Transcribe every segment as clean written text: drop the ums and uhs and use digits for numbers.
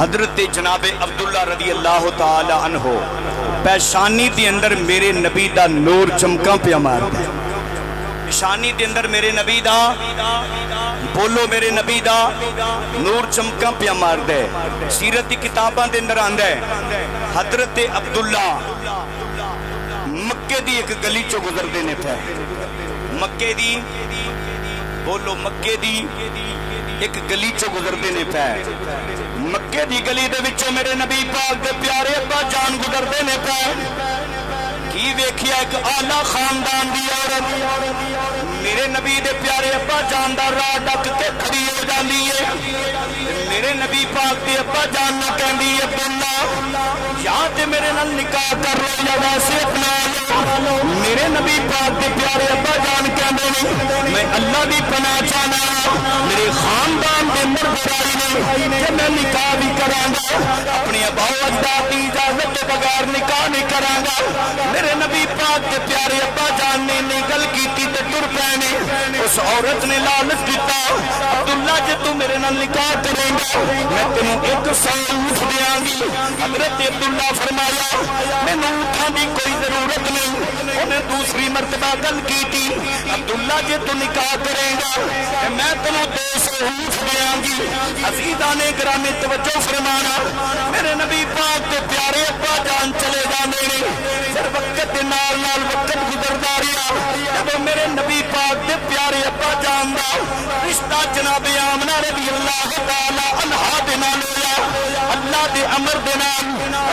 حضرت جناب عبداللہ رضی اللہ تعالی عنہ پیشانی دے اندر میرے نبی دا نور چمکاں پیا مار دے. پیشانی دے اندر میرے نبی دا بولو میرے نبی دا نور چمکاں پیا مار دے. سیرت دی کتاباں دے اندر آندا ہے حضرت عبداللہ مکے دی ایک گلی چو گزر دینے پہ. مکے دی بولو مکے دی ایک گلی چو گزر دینے پہ. مکے دی گلی دے وچوں میرے نبی پاک دے پیارے ابا جان گزر دینے پہ. کی ویکھیا ایک اعلیٰ خاندان دی عورت میرے نبی دے پیارے ابا جان دا راہ ڈک کے کھڑی ہو جاندی ہے. میرے نبی پاک دے ابا جان نوں کہندی ہے عبداللہ یا تے میرے نال نکاح کر لو یا ویسے اپنا لو. میرے نبی پاک دے پیارے ابا جان کہندے نے میں اللہ دی پناہ چاہنا میرے خاندان دے اندر برائی نہیں کہ میں نکاح بھی کراں گا اپنے ابا و اجداد دی اجازت کے بغیر نکاح نہیں کراں گا. میرے نبی پاک کے پیارے ابا جان نے گل کیتی تے ٹر پئے نے. اس عورت نے لالچ دیتا عبداللہ جے تو میرے نال نکاح کرے گا میں تینوں 1 سال اونٹ دیاں گی. حضرت عبداللہ فرمایا مینوں اونٹاں دی کوئی ضرورت نہیں. انہیں دوسری مرتبہ گل کیتی عبداللہ جے تو نکاح کرے گا میں تینوں 200 اونٹ دیاں گی. عزیزان گرامی توجہ فرمانا میرے نبی پاک کے پیارے ابا جان چلے جاندے نے. پھر وقت دے نال نال وقت گزردا رہیا. جدوں میرے نبی پاک دے پیارے ابا جان دا رشتہ جناب آمنہ رضی اللہ تعالی عنہا دے نال ہویا. اللہ دے امر دے نال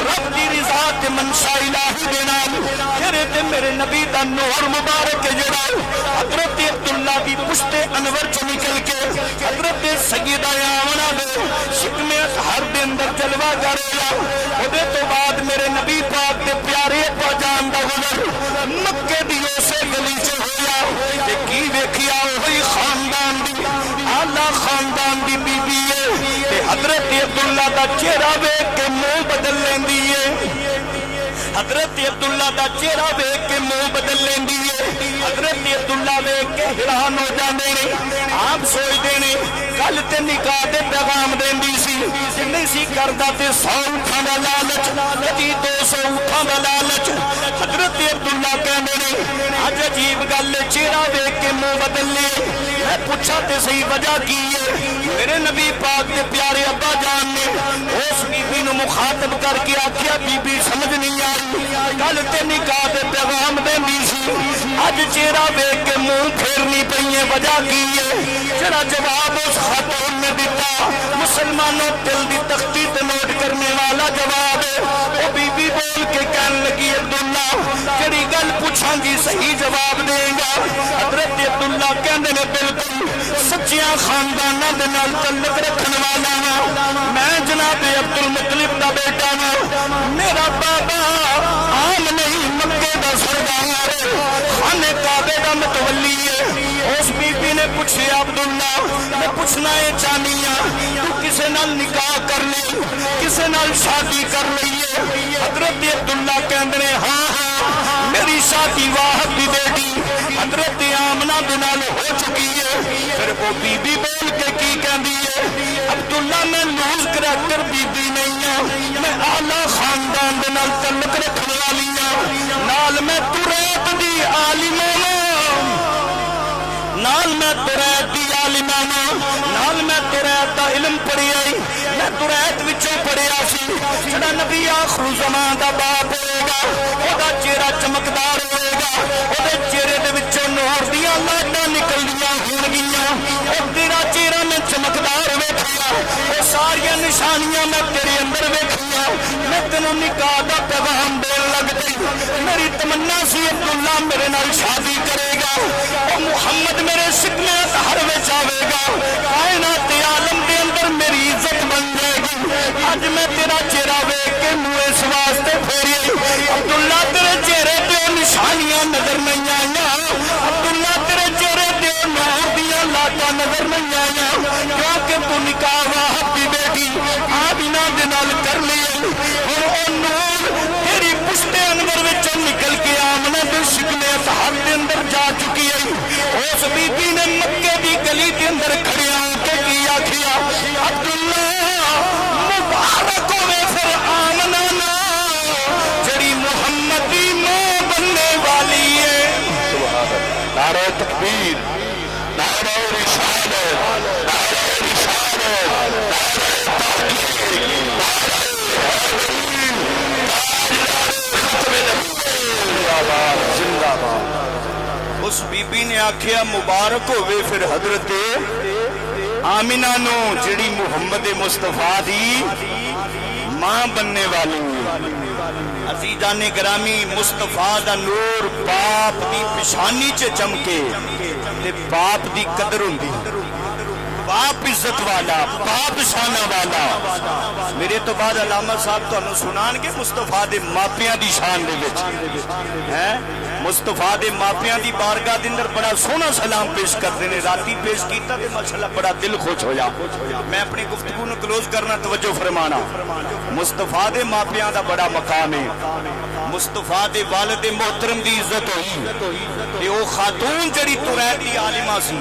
رب دی رضا تے منشاء الہی دے نال چہرے تے میرے نبی دا نور مبارک جڑا حضرت عبداللہ دی پشت انور چ نکل کے حضرت سیدہ آمنہ دے شکم اطہر دے اندر جلوہ کر رہا. اودے تو بعد میرے نبی پاک دے پیارے ابا جان دا گزر مکے دی اسے گلی چ ہویا. تے کی ویکھیا وہی خاندان دی اعلیٰ خاندان دی بی بی ہے تے حضرت عبداللہ دا چہرہ ویکھ کے منہ بدل لیندی ہے. حضرت عبداللہ دا چہرہ ویکھ کے منہ بدل لیندی ہے. حضرت عبداللہ ویکھ کے حیران ہو جاندے نے. آپ سوچدے نے کل تے نکاح دے پیغام دیندی سی نہیں سی کردا تے 100 اونٹاں دا لالچ کدی 200 اونٹاں دا لالچ. حضرت عبداللہ کہندے نے اج عجیب گل چہرہ ویکھ کے منہ بدل لے. میں پوچھا تے صحیح وجہ کی ہے. میرے نبی پاک دے پیارے ابا جان نے اس بی بی نو مخاطب کر کے آکھیا بی بی سمجھ نہیں آئی کل تے نکاح دے پیغام دیندی سی اج چہرہ ویکھ کے منہ پھیرنی پئی وجہ کی ہے. جڑا جواب اس خاتون نے دیتا مسلمانوں دل دی تختی تے نوٹ کرنے والا جواب ہے. او بی بی بول کے کہن لگی عبداللہ جڑی گل پوچھاں گی صحیح جواب دے گا. حضرت عبداللہ کہندے نے بالکل سچیاں خانداناں دے نال تعلق رکھن والا ہاں. میں جناب عبد المطلب دا بیٹا ہاں. میرا بابا عام نہیں مکے دا سردار خانے کعبے دا متولی ہے. اس بی بی نے پوچھیا عبداللہ میں پوچھنا یہ چاہنی ہاں تو کسے نال نکاح کر لی کسے نال شادی کر لئیے. حضرت عبداللہ کہندے نے ہاں ہاں میری شادی واحد دی بیٹی حضرت آمنہ دے نال ہو چکی ہے. پھر وہ بی بی بول کے کی کہندی ہے عبداللہ میں لوز کریکٹر بی بی نہیں ہوں میں اعلیٰ خاندان دے نال تعلق رکھنے والی ہوں. نال میں تریت دی عالمانہ نال میں تریت دی عالمانہ نال میں تریت دا علم پڑھی آئی. میں تریت وچوں پڑھیا سی جڑا نبی آخر زمان دا باپ ہوئے گا او دا چہرہ چمکدار ہوئے گا او دے چہرے دے وچوں نور دیاں لائٹاں نکلدیاں ہون گیاں. او تیرا چہرہ میں چمکدار ویکھیا او ساریاں نشانیاں میں تیرے اندر ویکھیاں. میں تینوں نکاح دا پیغام دین لگ پئی. میری تمنا سی عبداللہ میرے نال شادی کرے گا او محمد میرے شکم اطہر وچ آوے گا کائنات عالم دے اندر میری عزت بن جائے گی. اج میں تیرا چہرہ ویکھ کے منہ اس واسطے پھیری عبداللہ تیرے چہرے تے نشانیاں نظر نہیں آئیاں. عبداللہ تیرے چہرے تے نور دیاں لاٹاں نظر نہیں آئیاں کیونکہ تو نکاح واحد دی بیٹی آمنہ دے نال کر لی. اور او نور تیری پشت انور وچوں نکل کے آمنہ دے شکم اطہر دے اندر جا چکی ہے. اس بی بی نے مکے دی گلی دے اندر کھڑیا کے کی آکھیا عبداللہ आखिया मुबारक होवे फिर हजरत आमिना नू जिहड़ी मुहम्मद मुस्तफा दी मां बनने वाली। अजीजाने ग्रामी मुस्तफा दा नूर बाप दी पिशानी च चमके ते बाप दी कदर हुंदी, बाप इज्जत वाला, बाप शाना वाला। मेरे तो बाद अलामा साहब तुहानू सुनाणगे मुस्तफा दे मापियां दी शान दे विच है। मुस्तफा दे मापियां दी बारगाह दे अंदर बड़ा सोहना सलाम पेश करते ने। राती पेश कीता ते माशाअल्लाह बड़ा दिल खुश होया। मैं अपनी गुफ्तगू नू क्लोज करना, तवज्जो फरमाना। मुस्तफा दे मापियां दा बड़ा मकाम है। मुस्तफा दे वालिद मोहतरम दी इज्जत होई ते ओ खातून जड़ी तुरैत दी आलिमा सी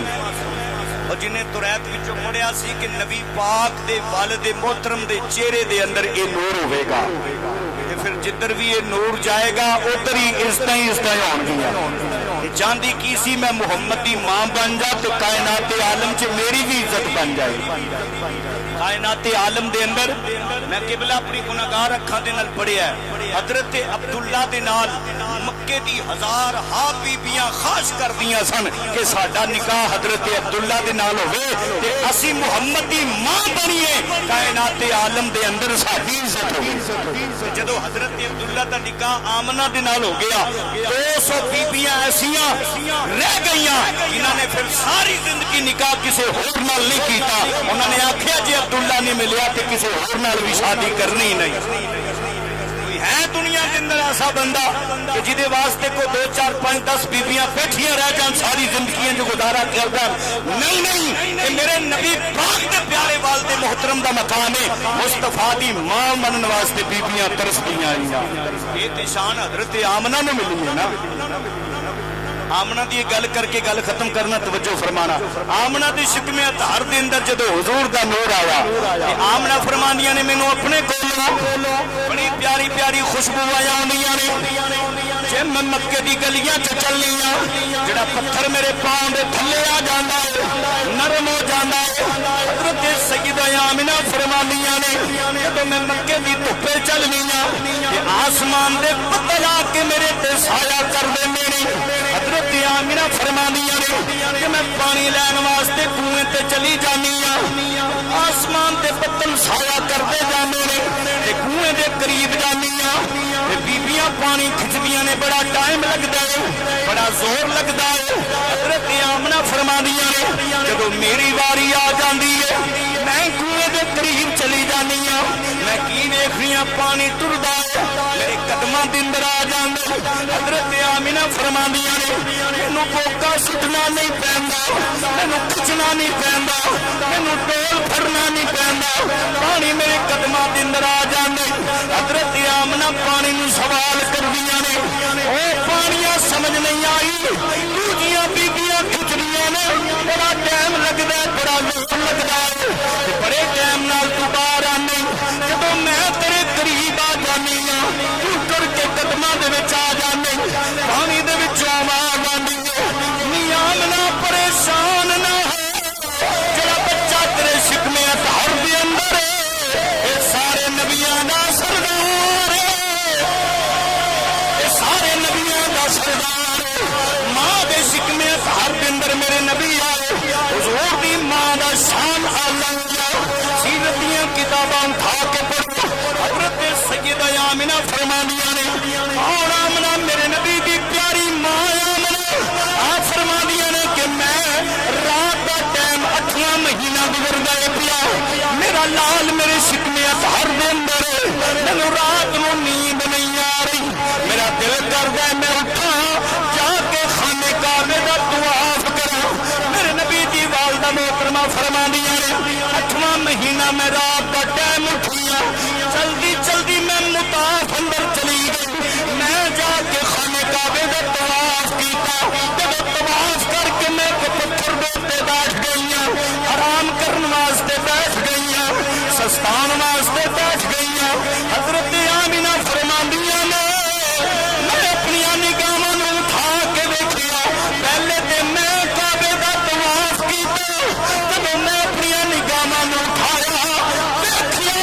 और जिन्हें तुरैत विचों पढ़िया सी कि नबी पाक दे वालिद मोहतरम दे चेहरे दे अंदर ये नूर होवेगा ते फिर जिधर भी ये नूर जाएगा उधर ही इज्जतां होणगियां। चाहती की सी मैं मुहम्मद दी मां बन जा तो कायनात आलम च मेरी भी इज्जत बन जाए। कायनात आलम दे अंदर मैं किबला अपनी गुनाहगार अखां दे नाल पढ़िया हजरत अब्दुल्ला दे नाल मक्के दी 1000 हा बीबियां खास कर दियां सन कि साडा निकाह हजरत अब्दुल्ला दे नाल होवे ते असी मुहम्मद दी मां बणीए, कायनात आलम दे अंदर साडी इज्जत होवे। जदों हजरत अब्दुल्ला दा निकाह आमना दे नाल हो गया 200 बीबियां ऐसियां रह गईयां जिन्होंने फिर सारी जिंदगी निकाह किसी होर नाल नहीं कीता। उन्होंने आखिया जे अब्दुल्ला नहीं मिलिया तो किसी होर नाल भी शादी करनी नहीं। कोई है दुनिया के अंदर ऐसा बंदा कि जिदे वास्ते को 2 4 5 10 बीबियां बैठियां रह जान सारी जिंदगी जो गुजारा करदा? नहीं नहीं, ये मेरे नबी पाक दे प्यारे वालिद मोहतरम दा मकाम है। मुस्तफा दी मां मनन वास्ते बीबियां तरसदियां आईयां। ये ते शान हजरत आमना नूं मिली है ना। आमना की गल करके गल खत्म करना, तवज्जो फरमाना। आमना की शिकमे अतार के अंदर जो हुजूर का नूर आया, आमना फरमानिया ने मैनू अपने कोलों बड़ी प्यारी प्यारी खुशबू आउंदियां ने। जे मैं मक्के की गलियां च चलनी जड़ा पत्थर मेरे पांव के थले आ जाता है, नरम हो जाता है। हज़रत सैयदा आमिना फरमानिया ने जब मैं मक्के की धुप्पे चलनी आसमान के बदल आके मेरे ते साया कर देंगे ने। हज़रत आमिना फरमानिया ने कि मैं पानी लैन वास्ते कुएं ते चली जानी आसमान के बदल साया करते जाते ने, कुएं के करीब जानी बीबियां पानी खिंचदियां ने, बड़ा टाइम लगता है, बड़ा जोर लगता है। हज़रत आमिना फरमानिया ने जब मेरी वारी आ जाती है मैं कुएं के करीब चली जानी मैं की देखनी पानी टुरदा है मेरे कदमां दे अंदर आ जांदा। हज़रत आमिना फरमानिया ने मैनू बोका सुटना नहीं पैंदा, मैनू खिंचना नहीं पैंदा, मैनू डोल फड़ना नहीं पैंदा, पानी मेरे कदमां दे अंदर आ जांदा। हज़रत आमिना पानी नू सवाल करदियां ने, ओ पानियां समझ नहीं आई, दूजियां बीबियां खिंचदियां ने, बड़ा टाइम लगदा है, बड़ा जोर लगदा है, बड़े टाइम नाल तू बाहर आनी। जदों मैं तेरे करीब आ जानी तू टुर के कदमां दे विच आ जानी, पानी दे विचों आवाज़ आंदी नी आमना परेशान ना हो, जेड़ा बच्चा तेरे शिकमे अतहर दे अंदर ये सारे नबियां दा सरदार, ये सारे नबियां दा सरदार। मां दे शिकमे अतहर दे अंदर मेरे नबी आए, हुजूर दी मां दा शान आलम सीरत दियां किताबां उठा के पढ़ो। हज़रत सैयदा आमिना फरमानिया ने और आमना मेरे नबी दी प्यारी मां आमना आप फरमानिया ने कि मैं रात का टाइम 8वां महीना गुजर गए पिया, मेरा लाल मेरे शिकमे अतहर दे अंदर, मैनू रात नूं नींद नहीं आ रही, मेरा दिल करदा है मैं उठा जाके खाने काबे दा तवाफ करा। मेरे नबी दी वालिदा मोहतरमा फरमानिया ने 8वां महीना मैं रात का टाइम उठिया, जल्दी जल्दी मैं मुताफ अंदर चली गई, मैं जाके खाने काबे का तवाफ किया। जब तवाफ करके मैं पत्थर पे बैठ गई, आराम करने वास्ते बैठ गई, सस्तान वास्ते बैठ गई। हज़रत आमिना फरमानिया ने मैं अपनी निगाहां नूं उठा के देखिया, पहले तो मैं काबे का तवाफ किया, जब मैं अपनी निगाहां नूं उठाया देखिया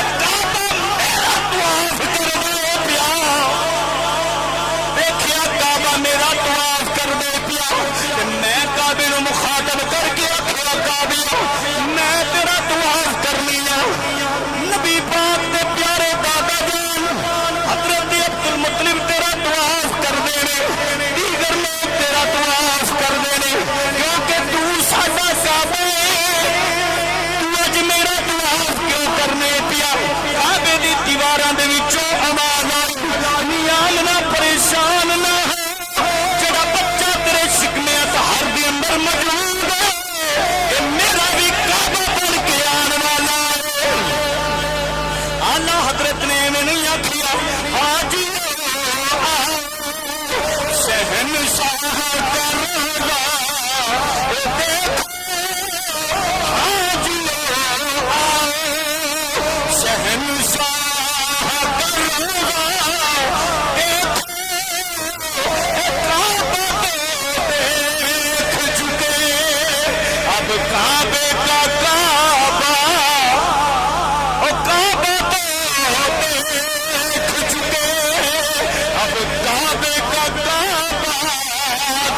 आला हजरत ने में नहीं आखिया हाजी शहनशाह करवा हाजी शहनशाह करवा काबे का काबा ओ काबा तो देख चुके अब काबे का काबा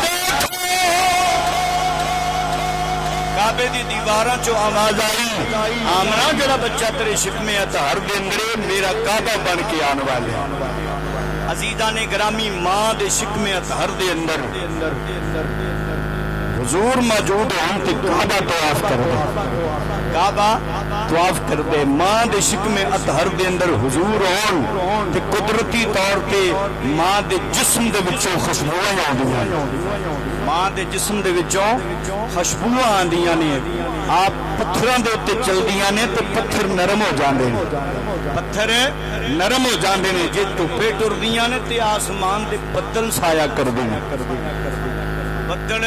देखो काबे दी दीवारां चो आवाज आई आमना जड़ा बच्चा तेरे शिकमे अतहर दे अंदर मेरा काबा बन के आने वाले अजीजा ने ग्रामी मां दे शिकमे अतहर दे अंदर हुजूर मौजूद हों ते काबा तवाफ कर दे काबा तवाफ कर दे मां दे शिकमे अतहर दे अंदर हुजूर हों ते कुदरती तौर पे मां दे जिस्म दे विचों खुशबूआं आउंदियां मां दे जिस्म दे विचों खुशबूआं आंदियां ने आप पत्थरां दे उत्ते चलदियां ने ते पत्थर नरम हो जांदे ने पत्थर नरम हो जांदे ने जे धुप्पे टुरदियां ने ते आसमान दे बदल साया करदे ने बदल